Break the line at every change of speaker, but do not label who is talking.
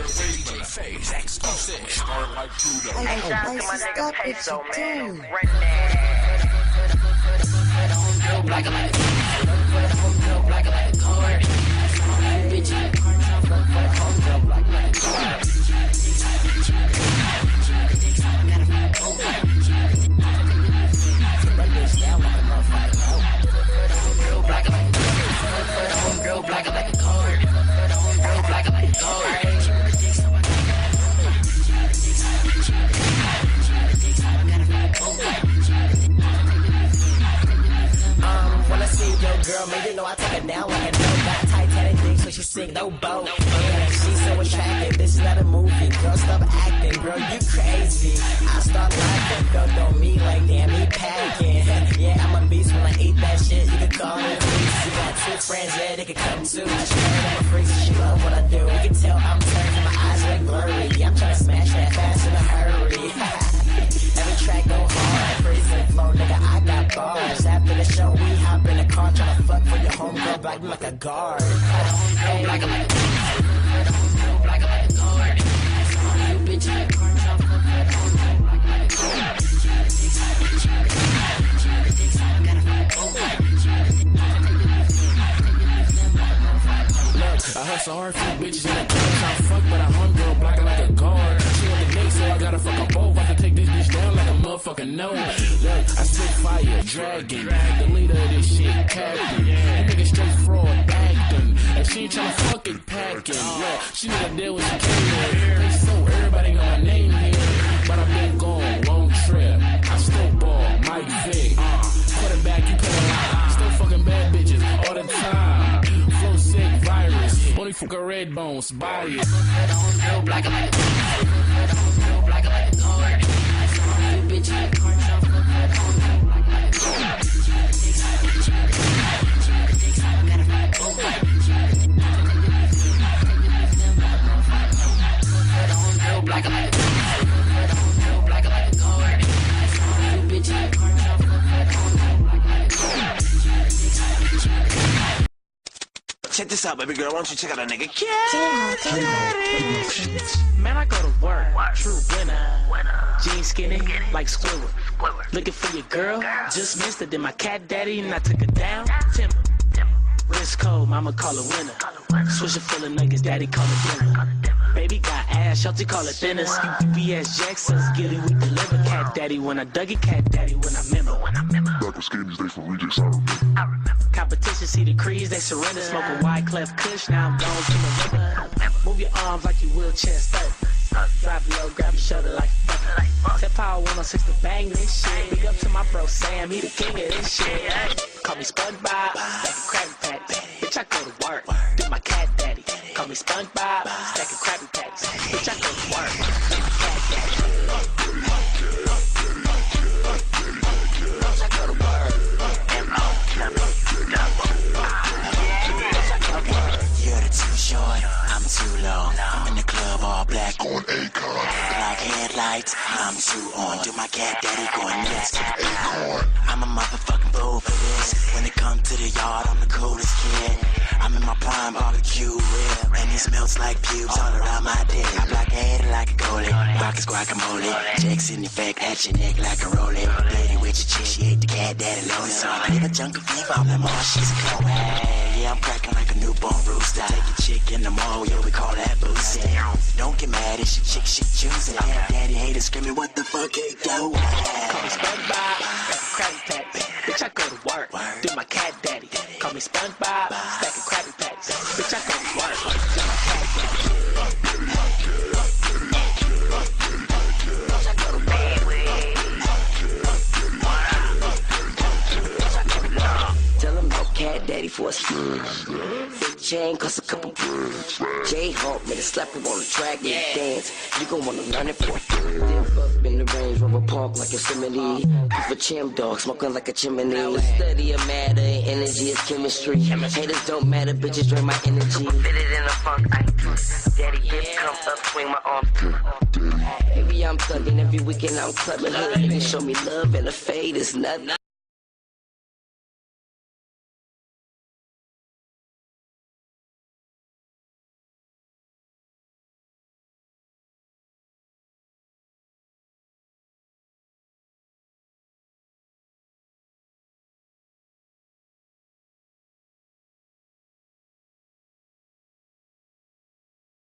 Phase exclusive.
Hey, shout out to my nigga Peso, man. Black like a homegirl, black like a card. Bitch, homegirl, black like a card. Homegirl, black like a card. Black like a card. When I see your girl, man, you know I take her down like a no. Got Titanic dick, so she sing no boat. Yeah, she's so attractive, this is not a movie. Girl, stop acting, girl, you crazy. I start laughing, girl, don't me like damn, he packing. Yeah, I'm a beast when I eat that shit, you can call me a beast. You got two friends, yeah, they can come too. She heard I'm a freak, so she love what I do. You can tell I'm turning, my eyes like blurry. Yeah, I'm trying to smash that fast in a hurry. Every track go hard, freezing flow, nigga, I got bars. After the show, we hop in the car, tryna fuck for your homegirl, black like a guard. Homegirl, black like a homegirl, black like a guard. You bitch, you car, tryna fuck for your homegirl, black like a guard.
Look, I hustle hard for the bitches in the club, tryna fuck, but I homegirl, black like a guard. She want the date, so I gotta fuck them both. I can take this bitch down like a motherfucking no. Look, I spit fire, dragon, the leader of this shit, captain. That nigga straight fraud, acting. And she ain't tryna fuck it, packing. Look, she need to deal with some killer. They so everybody know my name here. But I've been gone, long trip. I still ball, Mike Vick. Quarterback, you put still fucking bad bitches all the time. Flow sick, virus. Only fuck a red bones, buy it.
Homegirl, black like a homegirl, black like a guard. You bitch, you car, tryna fuck for your homegirl, black like a guard. Black like a homegirl, black like a guard. You bitch, you car, tryna fuck for your homegirl, black like a guard.
Check this out, baby girl. Why don't you check out a nigga?
Man, I go to work, true winner. Jeans skinny, like Squidward. Looking for your girl, just missed it. Then my cat daddy, and I took her down. Timber. Wrist cold, mama call her winner. Swisher full of nuggets, daddy call it dinner. Baby got ass, Shelty call it thinners. UPS Jackson's gilly, we deliver. Cat daddy when I dug it, cat daddy when I remember.
Back with skinnies, they from rejects, I remember.
Competition, see the crease, they surrender. Smoking wide clef kush, now I'm gone to the river. Move your arms like you wheelchair stuck. Drop low, grab your shoulder like fuck. Tip power 106 to bang this shit. Big up to my bro Sam, he the king of this shit. Call me SpongeBob, like a Krabby Patty. Bitch, I go to work, do my cat daddy. Call me SpongeBob, stacking Krabby Patties. Bitch, I go to work, do my cat daddy. Bitch, I go to work.
You're too short, I'm too long. I'm in the club all black on Acorn. Black headlights, I'm too on. Do my cat daddy going nuts. Acorn. I'm a motherfucking fool for this. When it comes to the yard, I'm the coolest kid. I'm in my prime barbecue rib, and it smells like pubes all around my dick. I blockade like a goalie, rockets guacamole. Checks in effect, at your neck like a rollie. Lady with your chick, she ate the cat daddy lonely. So I live a jungle fever, I'm the mall, she's a glow. Hey, yeah, I'm cracking like a newborn rooster. Take your chick in the mall, yeah, we call that boosting. Don't get mad, it's your chick, she choosing. Yeah, daddy haters screaming, what the fuck, hey, go.
Call me SpongeBob, Krabby Patty. Bitch, I go to work, do my cat daddy. Call me SpongeBob, stacking Krabby Patties. Bitch, I go to work, do my cat daddy. Bitch, I go to bed. Tell him no cat daddy for a spin. Big chain cost a couple J-Hawk made a slapper on the track and dance. You gon' wanna learn it for dip up in the Range Rover Park like Yosemite. Beef a chim dog, smoking like a chimney. Study of matter, energy is chemistry. Haters don't matter, bitches drain my energy. Fit it in a funk, daddy hips come up, swing my arms. Baby, I'm thugging every weekend, I'm clubbing. Hood niggas show me love and a fade is nothing.